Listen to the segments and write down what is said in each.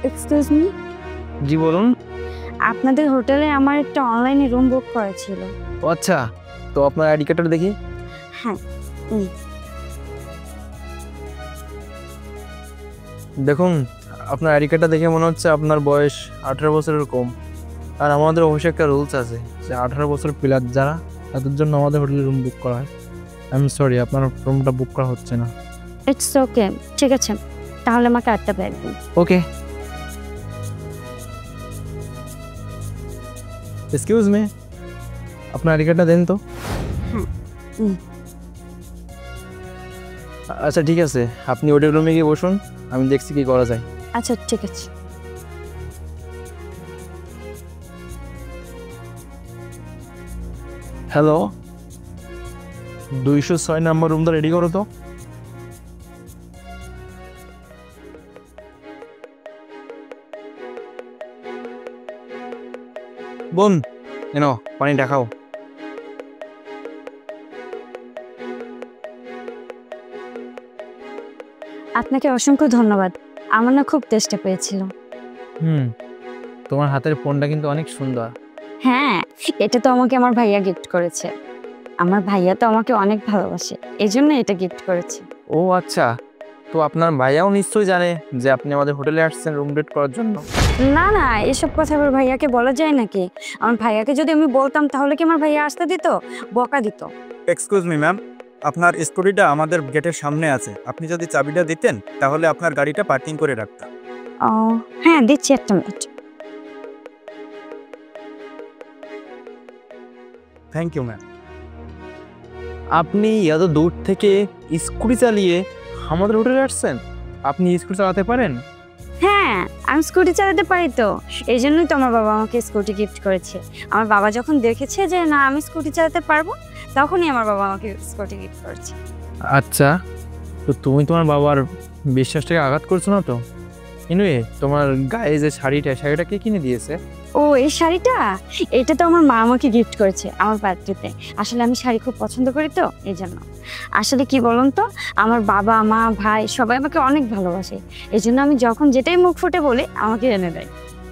Excuse me, জি বলুন। আপনাদের হোটেলে আমার একটা অনলাইনে রুম বুক করা ছিল। ও আচ্ছা, তো আপনার আইডি কার্ডটা দেখি। হ্যাঁ, দেখুন, আপনার আইডি কার্ডটা দেখে মনে হচ্ছে আপনার বয়স 18 বছরের কম। আর আমাদের অবশ্যই একটা রুলস আছে যে 18 বছর প্লাস যারা, তাদের জন্য আমাদের হোটেলে রুম বুক করা হয়। আই এম সরি, আপনার রুমটা বুক করা হচ্ছে না। ইটস ওকে, ঠিক আছে, তাহলে আমাকে 8টা ব্যাগ দিন। ওকে, এক্সকিউজ মি, আপনার আইডি কার্ডটা দেন তো। আচ্ছা ঠিক আছে, আপনি হোটেল রুমে গিয়ে বসুন, আমি দেখছি কি করা যায়। আচ্ছা ঠিক আছে। হ্যালো, 206 নম্বর রুমটা রেডি করো তো। বোন, এনো পানি দেখাও। আপনাকে অসংখ্য ধন্যবাদ, আমার না খুব তেষ্টা পেয়েছিল। তোমার হাতের ফোনটা কিন্তু অনেক সুন্দর। হ্যাঁ, এটা তো আমাকে আমার ভাইয়া গিফট করেছে। আমার ভাইয়া তো আমাকে অনেক ভালোবাসে, এই জন্য এটা গিফট করেছে। ও আচ্ছা, তো আপনার ভাইয়াও নিশ্চয়ই জানে যে আপনি আমাদের হোটেলে আসছেন রুম ডেট করার জন্য। না না, এসব কথা আবার ভাইয়াকে বলা যায় নাকি? আমার ভাইয়াকে যদি আমি বলতাম তাহলে কি আমার ভাইয়া আসতে দিত? বকা দিত। এক্সকিউজ মি ম্যাম, আপনার স্কুটিটা আমাদের গেটের সামনে আছে। আপনি যদি চাবিটা দিতেন তাহলে আপনার গাড়িটা পার্কিং করে রাখতাম। ও হ্যাঁ, দিচ্ছি, একটা মিনিট। Thank you ma'am. আপনি এত দূর থেকে স্কুটি চালিয়ে আমাদের হোটেলে আসছেন? আপনি স্কুটি চালাতে পারেন? হ্যাঁ, আমি স্কুটি চালাতে পারি তো, এই জন্যই তো আমার বাবা আমাকে স্কুটি গিফট করেছে। আমার বাবা যখন দেখেছে যে না আমি স্কুটি চালাতে পারবো, তখনই আমার বাবা আমাকে স্কুটি গিফট করেছে। আচ্ছা, তো তুমি তোমার বাবার বিশ্বাসটাকে আঘাত করছো না তো? এনিওয়ে, তোমার গায়ে যে শাড়িটা কে কিনে দিয়েছে? ও এই শাড়িটা, এটা তো আমার মা আমাকে গিফট করেছে আমার বার্থডেতে। আসলে আমি শাড়ি খুব পছন্দ করি তো, এই জন্য। আসলে কি বলুন তো, আমার বাবা মা ভাই সবাই আমাকে অনেক ভালোবাসে, এই জন্য আমি যখন যেটাই মুখ ফুটে বলি আমাকে এনে দেয়।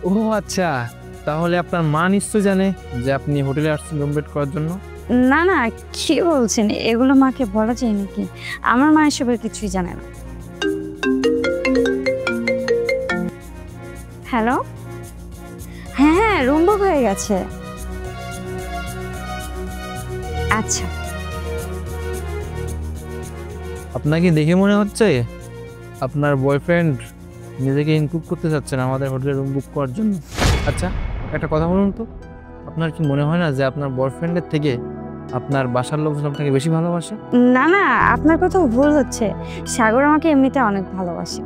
ও আচ্ছা, তাহলে আপনার মা নিশ্চয়ই জানে যে আপনি হোটেলে আসছেন রুম ডেট করার জন্য। না না, কি বলছেন, এগুলো মাকে বলা যায় নাকি? আমার মা এসবের কিছুই জানে না। হ্যালো, হ্যাঁ হ্যাঁ, রুম বুক হয়ে গেছে। আচ্ছা, আপনাকে দেখে মনে হচ্ছে আপনার বয়ফ্রেন্ড নিজেকে ইনক্লুড করতে চাচ্ছেন আমাদের হোটেলে রুম বুক করার জন্য। আচ্ছা, একটা কথা বলুন তো, আপনার কি মনে হয় না যে আপনার বয়ফ্রেন্ডের থেকে আপনার বাসার লোকজন আপনাকে বেশি ভালোবাসে? না না, আপনার কোথাও ভুল হচ্ছে। সাগর আমাকে এমনিতে অনেক ভালোবাসে।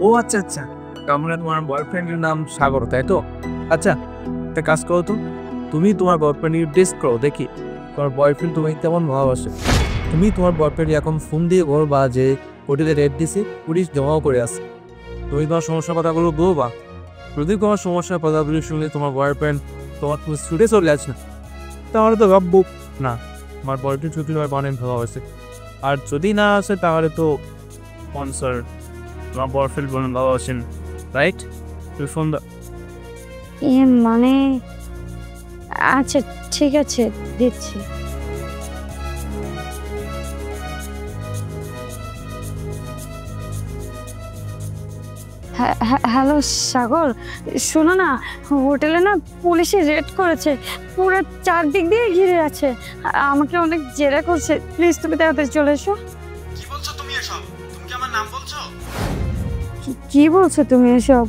ও আচ্ছা আচ্ছা, তাহলে তোমার বয়ফ্রেন্ডের নাম সাগর, তাই তো? আচ্ছা, একটা কাজ করো তো, তুমি তোমার বয়ফ্রেন্ডের টেস্ট করো, দেখি তোমার বয়ফ্রেন্ড তোমাকে কেমন ভালোবাসে। তুমি তোমার বয়ফ্রেন্ড এখন ফোন দিয়ে বলবা যে হোটেলে রেট দিছি, পুলিশ জমাও করে আছে। তুমি তোমার সমস্যার কথাগুলো বলবা। যদি কোনো সমস্যার কথাগুলো শুনলে তোমার বয়ফ্রেন্ড তোমার তুমি ছুটে চলে আসে না, তাহলে তো ভাববো না আমার বয়ফ্রেন্ড সত্যি তোমার অনেক ভালোবাসে। আর যদি না আসে তাহলে তো স্পন্সর তোমার বয়ফ্রেন্ড বলেন ভালোবাসেন, রাইট? তুই ফোন দাও। মানে আচ্ছা ঠিক আছে, দিচ্ছি। হ্যালো সাগর, শোনো না, হোটেলে না পুলিশে রেড করেছে, পুরো চারদিক দিয়ে ঘিরে আছে, আমাকে অনেক জেরা করছে। প্লিজ তুমি তাড়াতাড়ি চলে এসো। কি বলছো তুমি এসব? তুমি কি আমার নাম বলছো? কি বলছো তুমি এসব?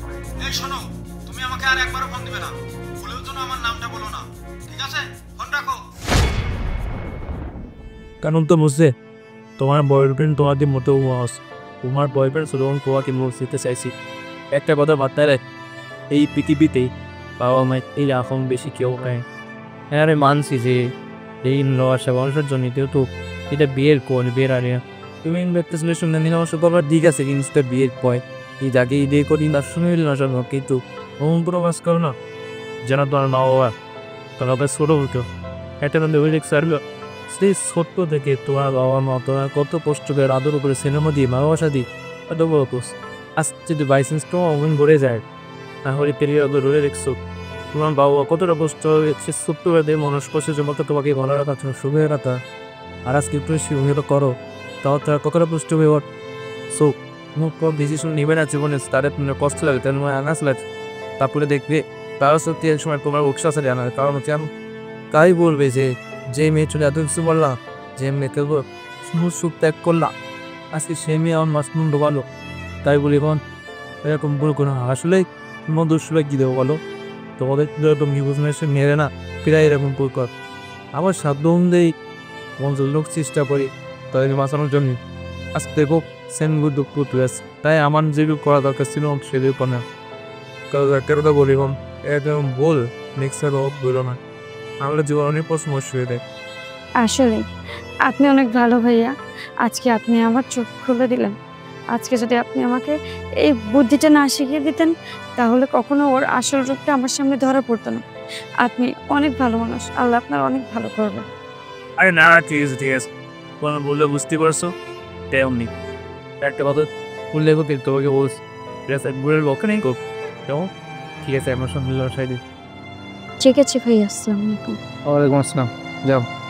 এই শোনো, তুমি আমাকে আর একবারও ফোন দিবে না, ভুলেও যেন আমার নামটা বলো না, ঠিক আছে? ফোন রাখো। কারণ তো বুঝছে তোমার বয়ফ্রেন্ড তোমাদের মোটেও মহাস। তোমার বয়ফ্রেন্ড শুধু তোমাকে মুখ দিতে চাইছি। একটা কথা মাথায় রাখ, এই পৃথিবীতেই বাবা মায়ের এই এখন বেশি কেউ নেয়। হ্যাঁ আমি মানছি যে এই নশা মানুষের জন্য, যেহেতু এটা বিয়ের কোন বিয়ের আগে তুমি একটা ছেলে শুনে নিলে অবশ্য বাবার দিক আছে, জিনিসটা বিয়ের পয় এই যাকে এই দিয়ে করি না শুনে না সব, কিন্তু ওম প্রবাস করো না যেন তোমার মা বাবা তোমাকে ছোটো হতো একটা সার্ভ সেই ছোট্ট থেকে তোমার বাবা মা তোমার কত কষ্ট করে আদর করে সিনেমা দিয়ে ভালোবাসা দিই এত বড় কোর্স। আজ যদি বাইসেন্স তো অমন ভরে যায় না হলে পেরিয়ে ধরে দেখছো তোমার বাবা কতটা কষ্ট হয়েছে ছোট্ট বেদে মানুষ কষ্ট জমাতে তোমাকে ভালো রাখা সুখে রাখা আর আজকে একটু সুবিধা করো তাও তার কতটা কষ্ট হয়ে ওঠ সো তোমার কোনো ডিসিশন নেবে না জীবনে তাদের তোমার কষ্ট লাগে তার মনে আনাস লাগে তারপরে দেখবে তারও সত্যি এক সময় তোমার উৎসাহ জানা কারণ হচ্ছে আমি তাই বলবে যে মেয়ে চলে এত কিছু বললাম যে মেয়েকে সুখ ত্যাগ করলাম আজকে সে মেয়ে আমার মাসনুন ঢোকালো তাই বলি এখন এরকম ভুল কোনো আসলে তোমার দুঃসলে কী দেবো বলো তোমাদের এরকম বিজনেসে মেরে না প্রায় এরকম ভুল কর আমার সাধ্য অনুযায়ী মঞ্জুর লোক চেষ্টা করি তাদের বাঁচানোর জন্য আজ দেখো সেন গুড দুঃখ আছে তাই আমার যেগুলো করা দরকার ছিল সেগুলো করে না কেন বলি এখন এরকম বল নেক্সট বলো না তাহলে জীবন অনেক সমস্যা হয়ে দেয় আসলে আপনি অনেক ভালো ভাইয়া আজকে আপনি আমার চোখ খুলে দিলেন আজকে যদি আপনি আমাকে এই বুদ্ধিটা না শিখিয়ে দিতেন তাহলে কখনো ওর আসল রূপটা আমার সামনে ধরা পড়তো না আপনি অনেক ভালো মানুষ আল্লাহ আপনার অনেক ভালো করবে আরে না ঠিক আছে কোনো বললে বুঝতে পারছো তেমনি একটা কথা বললে তোমাকে বলছি ঠিক আছে বুড়ের বকে নেই কোক কেমন ঠিক আছে আমার সঙ্গে লড়াই ঠিক আছে ভাইয়া আসসালামু আলাইকুম ওয়ালাইকুম আসসালাম যাও